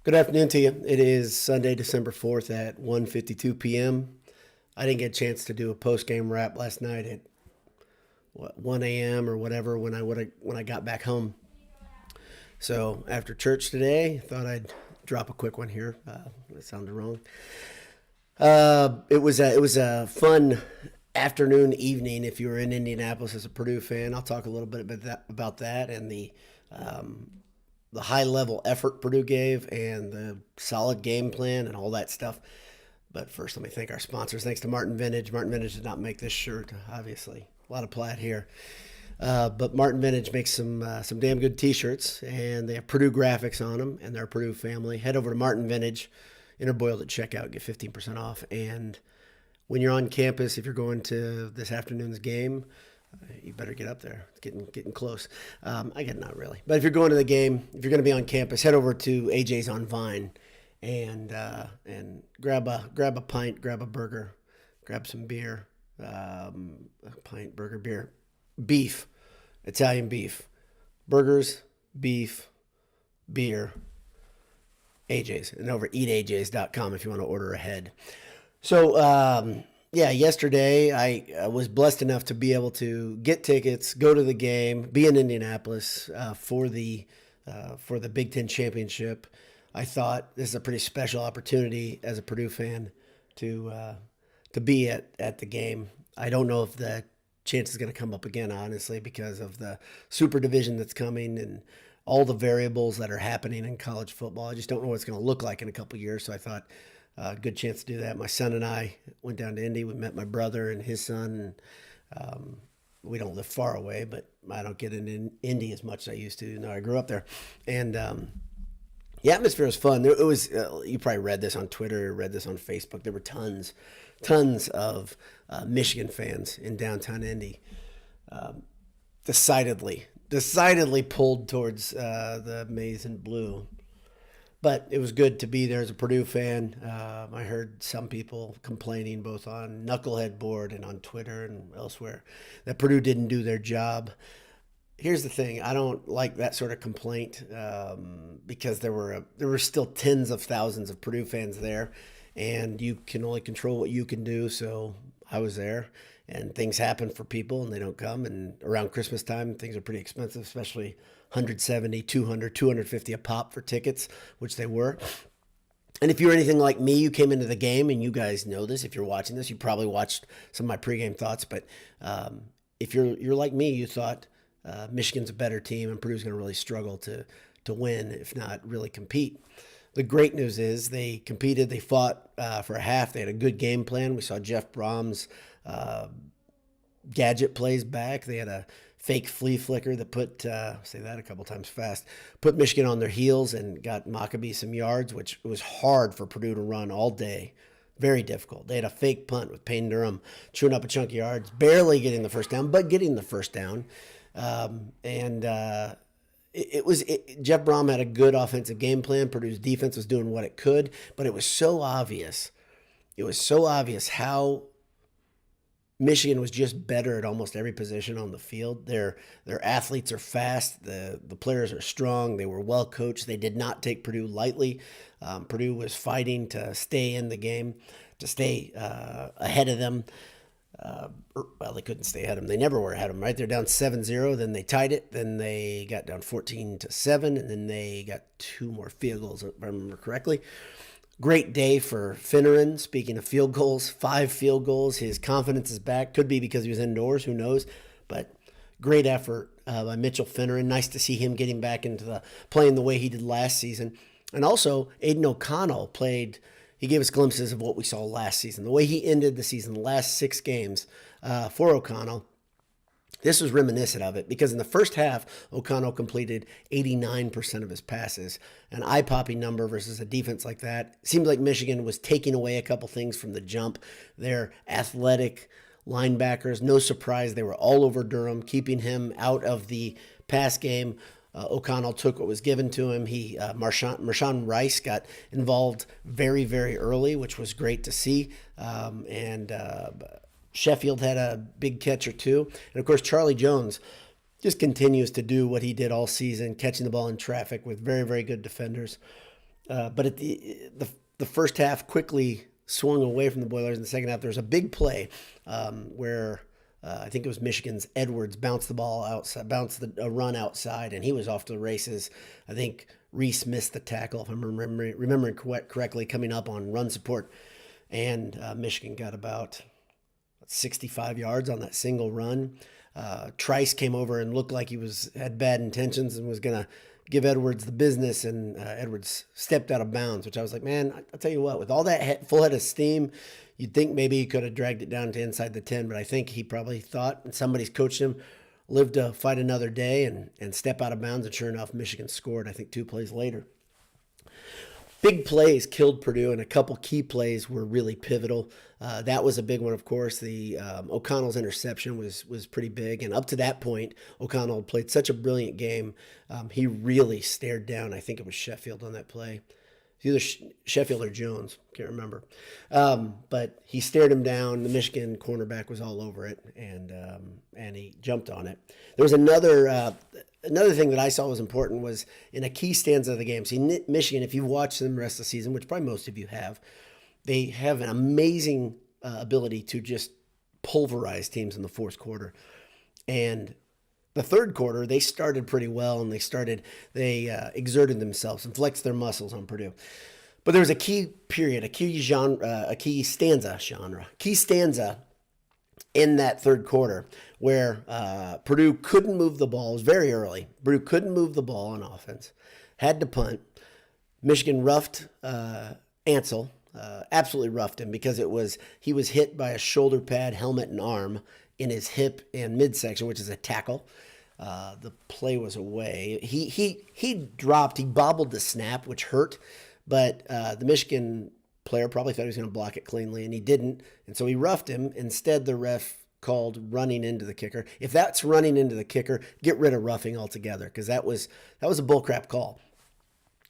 Good afternoon to you. It is Sunday, December 4th at 1:52 p.m. I didn't get a chance to do a post-game wrap last night at 1 a.m. or whatever when I got back home. So after church today, thought I'd drop a quick one here. That sounded wrong. It was a fun afternoon, evening. If you were in Indianapolis as a Purdue fan, I'll talk a little bit about that and the high level effort Purdue gave and the solid game plan and all that stuff. But first, let me thank our sponsors. Thanks to Martin Vintage. Martin Vintage did not make this shirt, obviously. A lot of plaid here. But Martin Vintage makes some damn good T-shirts, and they have Purdue graphics on them, and they're a Purdue family. Head over to Martin Vintage, enter Boiled at checkout, get 15% off. And when you're on campus, if you're going to this afternoon's game, you better get up there. It's getting close. I get not really, but if you're going to the game, if you're going to be on campus, head over to AJ's on Vine, and grab a pint, grab a burger, grab some beer, a pint, burger, beer, beef, Italian beef, burgers, beef, beer, AJ's, and over eataj's.com if you want to order ahead. So. Yeah, yesterday I was blessed enough to be able to get tickets, go to the game, be in Indianapolis for the Big Ten championship. I thought this is a pretty special opportunity as a Purdue fan to be at the game. I don't know if the chance is going to come up again, honestly, because of the super division that's coming and all the variables that are happening in college football. I just don't know what it's going to look like in a couple of years. So I thought. Good chance to do that. My son and I went down to Indy. We met my brother and his son. And, we don't live far away, but I don't get in Indy as much as I used to. No, I grew up there. And the atmosphere was fun. It was. You probably read this on Twitter, read this on Facebook. There were tons of Michigan fans in downtown Indy. Decidedly pulled towards the maize and blue. But it was good to be there as a Purdue fan. I heard some people complaining both on Knucklehead Board and on Twitter and elsewhere that Purdue didn't do their job. Here's the thing. I don't like that sort of complaint because there were still tens of thousands of Purdue fans there, and you can only control what you can do. So I was there, and things happen for people, and they don't come. And around Christmas time, things are pretty expensive, especially 170, 200, 250 a pop for tickets, which they were. And if you're anything like me, you came into the game, and you guys know this. If you're watching this, you probably watched some of my pregame thoughts. But if you're like me, you thought Michigan's a better team, and Purdue's going to really struggle to win, if not really compete. The great news is they competed. They fought for a half. They had a good game plan. We saw Jeff Brom's gadget plays back. They had a fake flea flicker that put, say that a couple times fast, put Michigan on their heels and got Maccabee some yards, which was hard for Purdue to run all day. Very difficult. They had a fake punt with Payne Durham chewing up a chunk of yards, barely getting the first down, but getting the first down. Jeff Brom had a good offensive game plan. Purdue's defense was doing what it could, but it was so obvious. It was so obvious how Michigan was just better at almost every position on the field. Their athletes are fast. The players are strong. They were well coached. They did not take Purdue lightly. Purdue was fighting to stay in the game, to stay ahead of them. Well, they couldn't stay ahead of them. They never were ahead of them, right? They're down 7-0. Then they tied it. Then they got down 14-7. And then they got two more field goals, if I remember correctly. Great day for Finneran. Speaking of field goals, 5 field goals. His confidence is back. Could be because he was indoors. Who knows? But great effort by Mitchell Finneran. Nice to see him getting back into playing the way he did last season. And also, Aiden O'Connell played. He gave us glimpses of what we saw last season. The way he ended the season, the last 6 games for O'Connell. This was reminiscent of it because in the first half, O'Connell completed 89% of his passes. An eye-popping number versus a defense like that. It seemed like Michigan was taking away a couple things from the jump. Their athletic linebackers, no surprise, they were all over Durham, keeping him out of the pass game. O'Connell took what was given to him. Marshawn Rice got involved very, very early, which was great to see. Sheffield had a big catch or two. And, of course, Charlie Jones just continues to do what he did all season, catching the ball in traffic with very, very good defenders. But at the first half quickly swung away from the Boilers. In the second half, there was a big play where I think it was Michigan's Edwards bounced the ball outside, a run outside, and he was off to the races. I think Reese missed the tackle, if I'm remembering correctly, coming up on run support. And Michigan got about 65 yards on that single run. Trice came over and looked like he had bad intentions and was going to give Edwards the business, and Edwards stepped out of bounds, which I was like, man, I'll tell you what, with all that full head of steam, you'd think maybe he could have dragged it down to inside the 10, but I think he probably thought, and somebody's coached him, live to fight another day and step out of bounds, and sure enough, Michigan scored, I think, 2 plays later. Big plays killed Purdue, and a couple key plays were really pivotal. That was a big one, of course. The O'Connell's interception was pretty big, and up to that point, O'Connell played such a brilliant game. He really stared down, I think it was Sheffield on that play. Either Sheffield or Jones, can't remember. But he stared him down. The Michigan cornerback was all over it, and he jumped on it. There was another thing that I saw was important was in a key stanza of the game. See, Michigan, if you've watched them the rest of the season, which probably most of you have, they have an amazing ability to just pulverize teams in the fourth quarter. And the third quarter, they started pretty well, and they exerted themselves and flexed their muscles on Purdue. But there was a key period, a key stanza in that third quarter where Purdue couldn't move the ball. It was very early. Purdue couldn't move the ball on offense, had to punt. Michigan roughed Ansel, absolutely roughed him because he was hit by a shoulder pad, helmet, and arm in his hip and midsection, which is a tackle. The play was away. He bobbled the snap, which hurt, but the Michigan player probably thought he was going to block it cleanly, and he didn't, and so he roughed him. Instead, the ref called running into the kicker. If that's running into the kicker, get rid of roughing altogether, because that was a bullcrap call.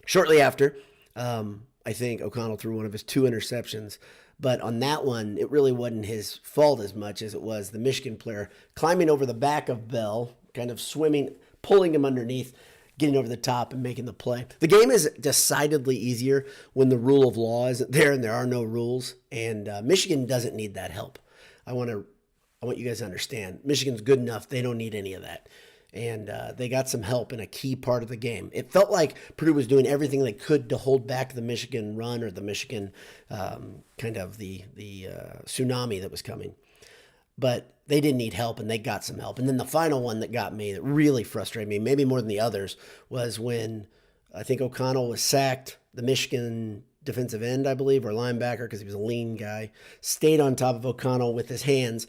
Shortly after, I think O'Connell threw one of his 2 interceptions. But on that one, it really wasn't his fault as much as it was the Michigan player climbing over the back of Bell, kind of swimming, pulling him underneath, getting over the top and making the play. The game is decidedly easier when the rule of law isn't there and there are no rules. And Michigan doesn't need that help. I want you guys to understand. Michigan's good enough. They don't need any of that. And they got some help in a key part of the game. It felt like Purdue was doing everything they could to hold back the Michigan run or the Michigan kind of the tsunami that was coming. But they didn't need help, and they got some help. And then the final one that got me, that really frustrated me, maybe more than the others, was when I think O'Connell was sacked. The Michigan defensive end, I believe, or linebacker, because he was a lean guy, stayed on top of O'Connell with his hands,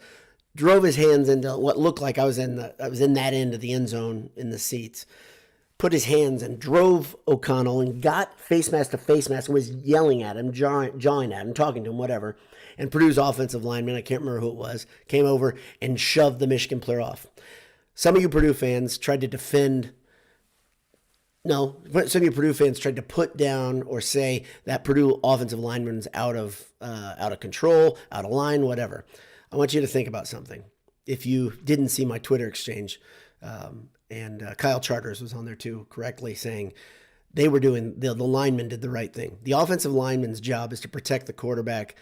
drove his hands into what looked like I was in that end of the end zone in the seats, put his hands and drove O'Connell and got face mask to face mask and was yelling at him, jawing at him, talking to him, whatever. And Purdue's offensive lineman, I can't remember who it was, came over and shoved the Michigan player off. Some of you Purdue fans tried to put down or say that Purdue offensive lineman's out of control, out of line, whatever. I want you to think about something. If you didn't see my Twitter exchange, and Kyle Charters was on there too, correctly saying they were doing, the lineman did the right thing. The offensive lineman's job is to protect the quarterback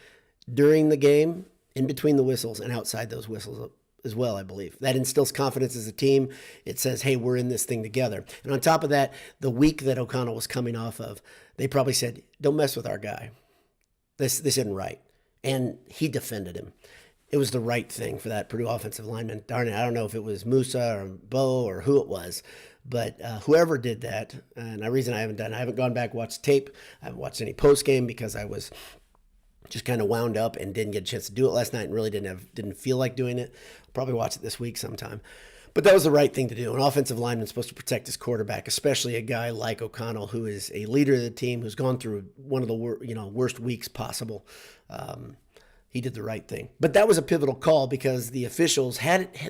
during the game, in between the whistles, and outside those whistles as well, I believe. That instills confidence as a team. It says, hey, we're in this thing together. And on top of that, the week that O'Connell was coming off of, they probably said, don't mess with our guy. This isn't right. And he defended him. It was the right thing for that Purdue offensive lineman. Darn it, I don't know if it was Musa or Bo or who it was, but whoever did that, and the reason I haven't gone back and watched tape. I haven't watched any post game because I was just kind of wound up and didn't get a chance to do it last night and really didn't feel like doing it. I'll probably watch it this week sometime. But that was the right thing to do. An offensive lineman's supposed to protect his quarterback, especially a guy like O'Connell, who is a leader of the team, who's gone through one of the worst weeks possible. He did the right thing. But that was a pivotal call because the officials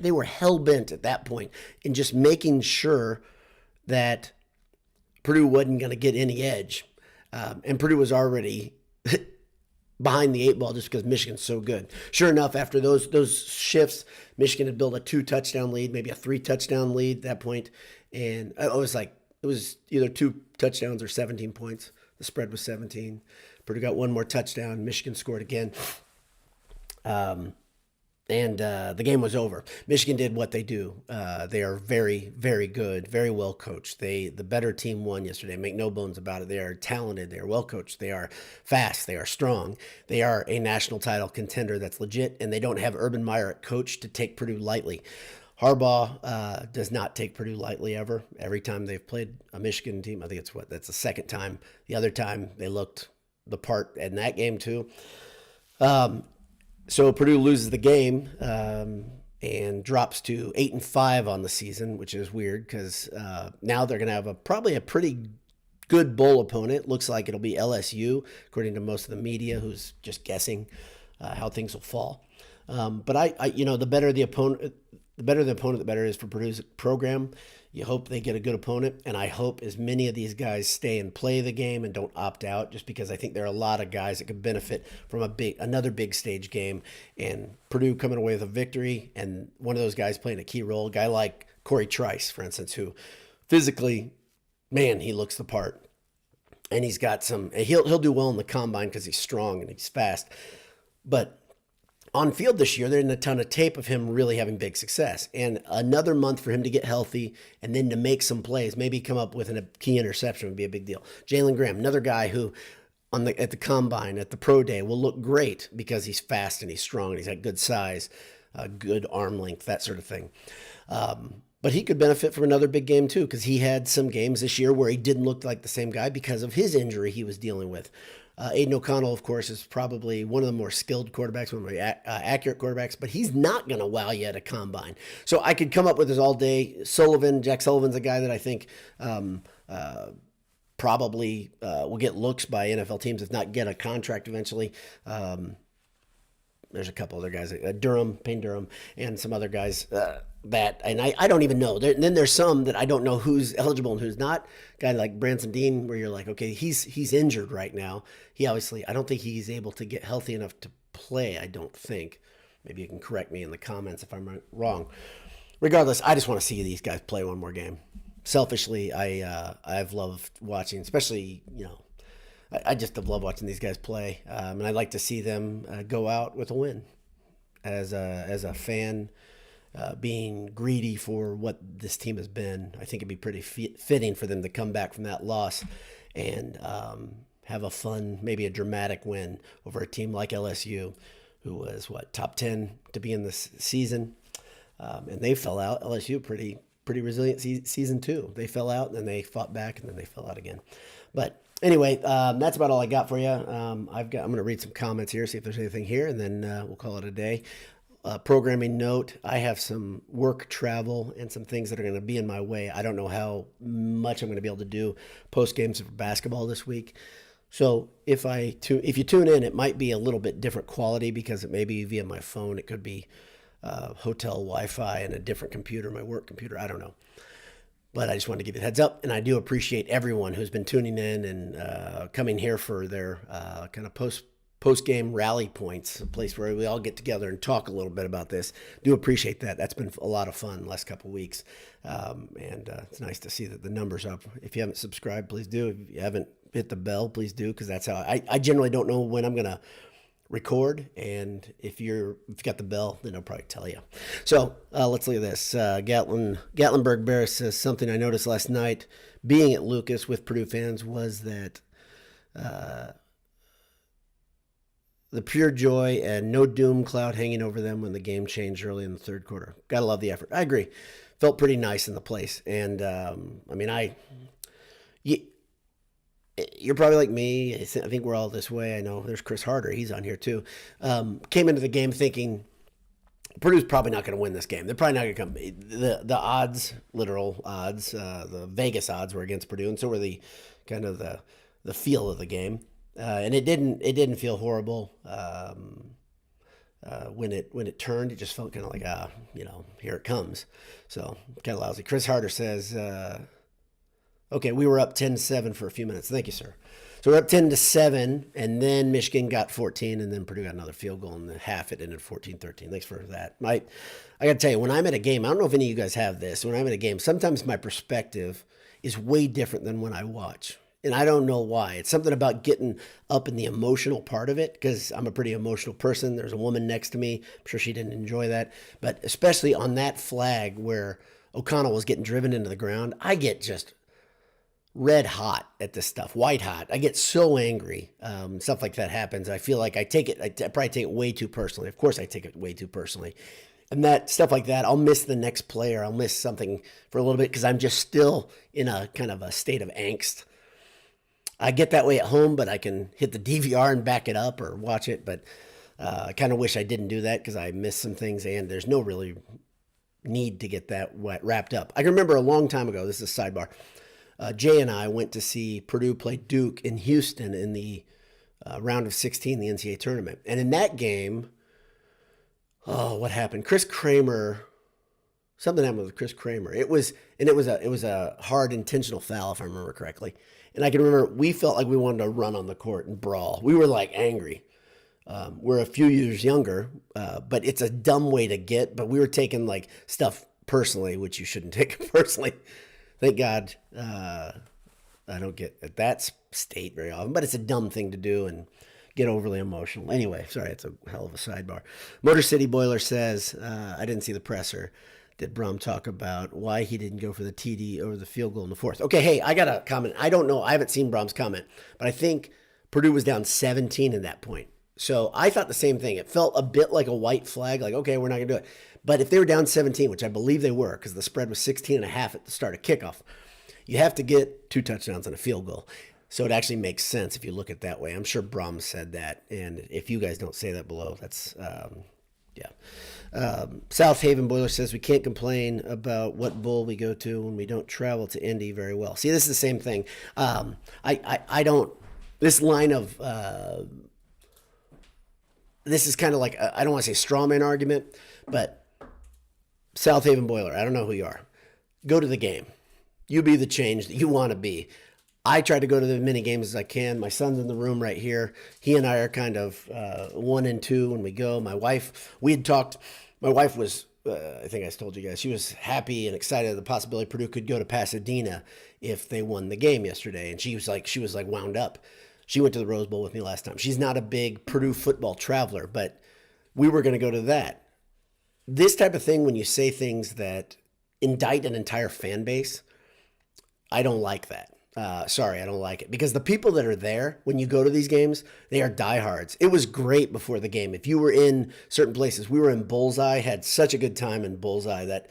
they were hell-bent at that point in just making sure that Purdue wasn't going to get any edge. And Purdue was already behind the 8 ball just because Michigan's so good. Sure enough, after those shifts, Michigan had built a 2-touchdown lead, maybe a 3-touchdown lead at that point. And it was either 2 touchdowns or 17 points. The spread was 17. Purdue got one more touchdown. Michigan scored again. And the game was over. Michigan did what they do. They are very, very good, very well coached. The better team won yesterday. Make no bones about it. They are talented. They are well coached. They are fast. They are strong. They are a national title contender that's legit, and they don't have Urban Meyer at coach to take Purdue lightly. Harbaugh does not take Purdue lightly ever. Every time they've played a Michigan team, I think that's the second time. The other time they looked the part in that game too. So Purdue loses the game and drops to 8-5 on the season, which is weird because now they're going to have probably a pretty good bowl opponent. Looks like it'll be LSU, according to most of the media, who's just guessing how things will fall. But I the better the opponent, the better it is for Purdue's program. You hope they get a good opponent, and I hope as many of these guys stay and play the game and don't opt out, just because I think there are a lot of guys that could benefit from another big stage game, and Purdue coming away with a victory, and one of those guys playing a key role, a guy like Corey Trice, for instance, who physically, man, he looks the part, and he's got he'll do well in the combine because he's strong and he's fast, but on field this year, there isn't a ton of tape of him really having big success. And another month for him to get healthy and then to make some plays, maybe come up with a key interception would be a big deal. Jalen Graham, another guy who at the combine, at the pro day, will look great because he's fast and he's strong and he's got good size, good arm length, that sort of thing. But he could benefit from another big game too, because he had some games this year where he didn't look like the same guy because of his injury he was dealing with. Aiden O'Connell, of course, is probably one of the more skilled quarterbacks, one of the more accurate quarterbacks, but he's not going to wow you at a combine. So I could come up with this all day. Jack Sullivan's a guy that I think probably will get looks by NFL teams, if not get a contract eventually. There's a couple other guys, Payne Durham, and some other guys and I don't even know. Then there's some that I don't know who's eligible and who's not. A guy like Branson Dean, where you're like, okay, he's injured right now. I don't think he's able to get healthy enough to play, I don't think. Maybe you can correct me in the comments if I'm wrong. Regardless, I just want to see these guys play one more game. Selfishly, I've loved watching, especially, I just have loved watching these guys play, and I'd like to see them go out with a win. As a fan, being greedy for what this team has been, I think it'd be pretty fitting for them to come back from that loss and have a fun, maybe a dramatic win over a team like LSU, who was top 10 to be in this season, and they fell out. LSU pretty resilient season too. They fell out and then they fought back and then they fell out again, but. Anyway, that's about all I got for you. I'm going to read some comments here, see if there's anything here, and then we'll call it a day. Programming note, I have some work travel and some things that are going to be in my way. I don't know how much I'm going to be able to do post games for basketball this week. So if you tune in, it might be a little bit different quality because it may be via my phone. It could be hotel Wi-Fi and a different computer, my work computer. I don't know. But I just wanted to give you a heads up, and I do appreciate everyone who's been tuning in and coming here for their kind of post-game rally points, a place where we all get together and talk a little bit about this. Do appreciate that. That's been a lot of fun the last couple of weeks, and it's nice to see that the number's up. If you haven't subscribed, please do. If you haven't hit the bell, please do, because that's how I generally don't know when I'm going to record, and if you've got the bell, then I'll probably tell you. So let's look at this. Gatlinburg Bear says, something I noticed last night being at Lucas with Purdue fans was that the pure joy and no doom cloud hanging over them when the game changed early in the third quarter. Gotta love the effort. I agree. Felt pretty nice in the place, and you're probably like me. I think we're all this way. I know there's Chris Harder. He's on here too. Came into the game thinking Purdue's probably not going to win this game. They're probably not going to come. The odds, literal odds, the Vegas odds were against Purdue, and so were the kind of the feel of the game. And it didn't feel horrible when it turned. It just felt kind of like here it comes. So kind of lousy. Chris Harder says. Okay, we were up 10-7 for a few minutes. Thank you, sir. So we're up 10-7, and then Michigan got 14, and then Purdue got another field goal in the half. It ended 14-13. Thanks for that. I got to tell you, when I'm at a game, I don't know if any of you guys have this. When I'm at a game, sometimes my perspective is way different than when I watch. And I don't know why. It's something about getting up in the emotional part of it, because I'm a pretty emotional person. There's a woman next to me. I'm sure she didn't enjoy that. But especially on that flag where O'Connell was getting driven into the ground, I get just red hot at this stuff, white hot. I get so angry. Stuff like that happens. I feel like I probably take it way too personally. Of course I take it way too personally. And that stuff like that, I'll miss the next player. I'll miss something for a little bit because I'm just still in a kind of a state of angst. I get that way at home, but I can hit the DVR and back it up or watch it. But I kind of wish I didn't do that because I missed some things, and there's no really need to get that wrapped up. I can remember a long time ago, this is a sidebar, Jay and I went to see Purdue play Duke in Houston in the round of 16, the NCAA tournament. And in that game, what happened? Chris Kramer, something happened with Chris Kramer. It was a hard intentional foul, if I remember correctly. And I can remember we felt like we wanted to run on the court and brawl. We were like angry. We're a few years younger, but it's a dumb way to get. But we were taking like stuff personally, which you shouldn't take personally. Thank God I don't get at that state very often, but it's a dumb thing to do and get overly emotional. Anyway, sorry, it's a hell of a sidebar. Motor City Boiler says, I didn't see the presser. Did Brom talk about why he didn't go for the TD over the field goal in the fourth? Okay, hey, I got a comment. I don't know. I haven't seen Brom's comment, but I think Purdue was down 17 at that point. So I thought the same thing. It felt a bit like a white flag, like, okay, we're not going to do it. But if they were down 17, which I believe they were, because the spread was 16 and a half at the start of kickoff, you have to get 2 touchdowns and a field goal. So it actually makes sense if you look at it that way. I'm sure Brom said that. And if you guys don't say that below, that's, South Haven Boiler says we can't complain about what bowl we go to when we don't travel to Indy very well. See, this is the same thing. I don't, this line of, this is kind of like, I don't want to say straw man argument, but South Haven Boiler, I don't know who you are. Go to the game. You be the change that you want to be. I try to go to the many games as I can. My son's in the room right here. He and I are kind of 1 and 2 when we go. My wife, we had talked. My wife was, I think I told you guys, she was happy and excited at the possibility Purdue could go to Pasadena if they won the game yesterday. And she was like wound up. She went to the Rose Bowl with me last time. She's not a big Purdue football traveler, but we were going to go to that. This type of thing, when you say things that indict an entire fan base, I don't like that. Sorry, I don't like it. Because the people that are there, when you go to these games, they are diehards. It was great before the game. If you were in certain places, we were in Bullseye, had such a good time in Bullseye that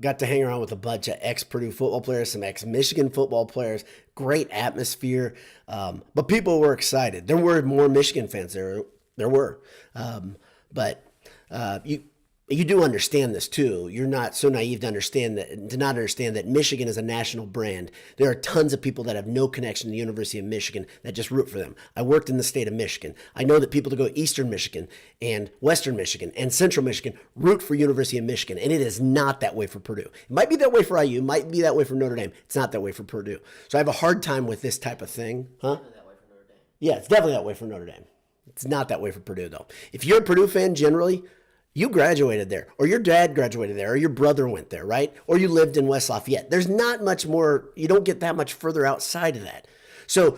got to hang around with a bunch of ex-Purdue football players, some ex-Michigan football players, great atmosphere. But people were excited. There were more Michigan fans there. There were. But you do understand this too. You're not so naive to not understand that Michigan is a national brand. There are tons of people that have no connection to the University of Michigan that just root for them. I worked in the state of Michigan. I know that people that go Eastern Michigan and Western Michigan and Central Michigan root for University of Michigan, and it is not that way for Purdue. It might be that way for IU, it might be that way for Notre Dame. It's not that way for Purdue. So I have a hard time with this type of thing. Huh? That way for Notre Dame. Yeah, it's definitely that way for Notre Dame. It's not that way for Purdue, though. If you're a Purdue fan generally, you graduated there, or your dad graduated there, or your brother went there, right? Or you lived in West Lafayette. There's not much more, you don't get that much further outside of that. So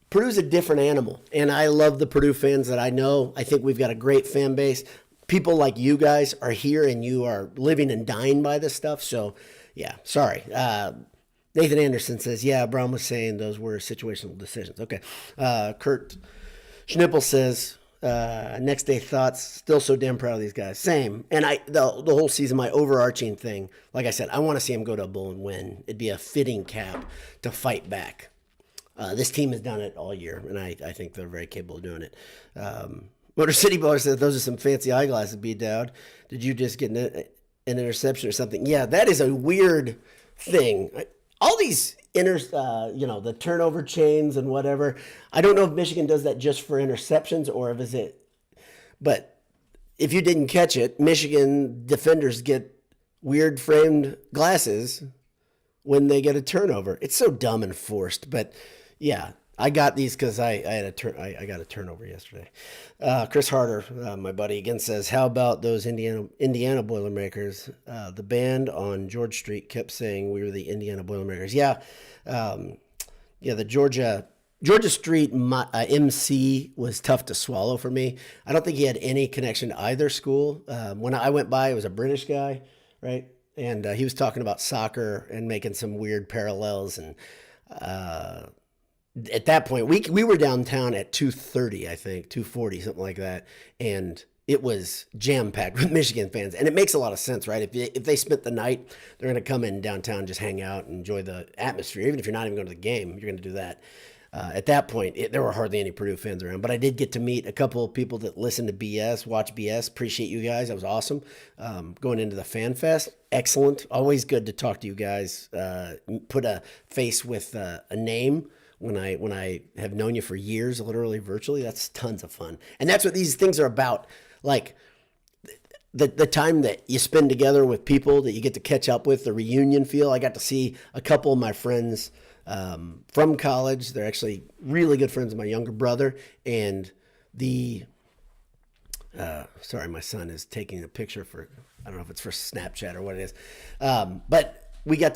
Purdue's a different animal, and I love the Purdue fans that I know. I think we've got a great fan base. People like you guys are here, and you are living and dying by this stuff. So, yeah, sorry. Nathan Anderson says, yeah, Brown was saying those were situational decisions. Okay. Kurt Schnippel says, next day thoughts, still so damn proud of these guys. Same. And the whole season, my overarching thing, like I said, I want to see them go to a bowl and win. It'd be a fitting cap to fight back. This team has done it all year, and I think they're very capable of doing it. Motor City Baller says, those are some fancy eyeglasses, B-Dowd. Did you just get an interception or something? Yeah, that is a weird thing. All these the turnover chains and whatever. I don't know if Michigan does that just for interceptions or if but if you didn't catch it, Michigan defenders get weird framed glasses when they get a turnover. It's so dumb and forced, but yeah, I got these because I got a turnover yesterday. Chris Harder, my buddy, again says, how about those Indiana Boilermakers? The band on George Street kept saying we were the Indiana Boilermakers. Yeah, Yeah, the Georgia Street MC was tough to swallow for me. I don't think he had any connection to either school. When I went by, it was a British guy, right? And he was talking about soccer and making some weird parallels. And uh, at that point, we were downtown at 2:30, I think 2:40, something like that, and it was jam packed with Michigan fans, and it makes a lot of sense, right? If they spent the night, they're going to come in downtown, just hang out, and enjoy the atmosphere. Even if you're not even going to the game, you're going to do that. At that point, there were hardly any Purdue fans around, but I did get to meet a couple of people that listen to BS, watch BS. Appreciate you guys. That was awesome. Going into the Fan Fest, excellent. Always good to talk to you guys. Put a face with a name when I have known you for years, literally virtually. That's tons of fun, and that's what these things are about. Like the time that you spend together with people that you get to catch up with, the reunion feel. I got to see a couple of my friends from college. They're actually really good friends of my younger brother. And sorry, my son is taking a picture for, I don't know if it's for Snapchat or what it is. But I got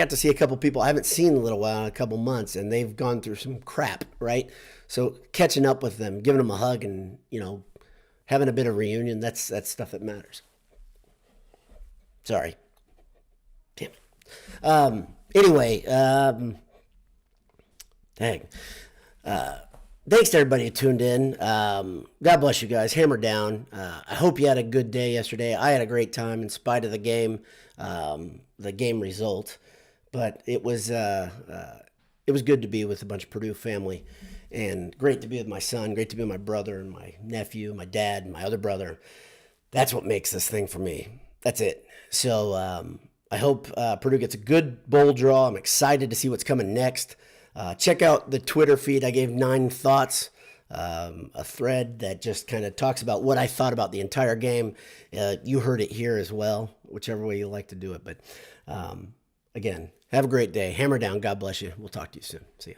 to see a couple people I haven't seen in a little while, in a couple months, and they've gone through some crap, right? So catching up with them, giving them a hug, and having a bit of reunion, that's stuff that matters. Sorry, damn it. Anyway, dang. Thanks to everybody who tuned in. God bless you guys. Hammer down. I hope you had a good day yesterday. I had a great time in spite of the game result, but it was good to be with a bunch of Purdue family, and great to be with my son. Great to be with my brother and my nephew, my dad, and my other brother. That's what makes this thing for me. That's it. So I hope Purdue gets a good bowl draw. I'm excited to see what's coming next. Check out the Twitter feed. I gave 9 thoughts, a thread that just kind of talks about what I thought about the entire game. You heard it here as well, whichever way you like to do it. But again, have a great day. Hammer down. God bless you. We'll talk to you soon. See ya.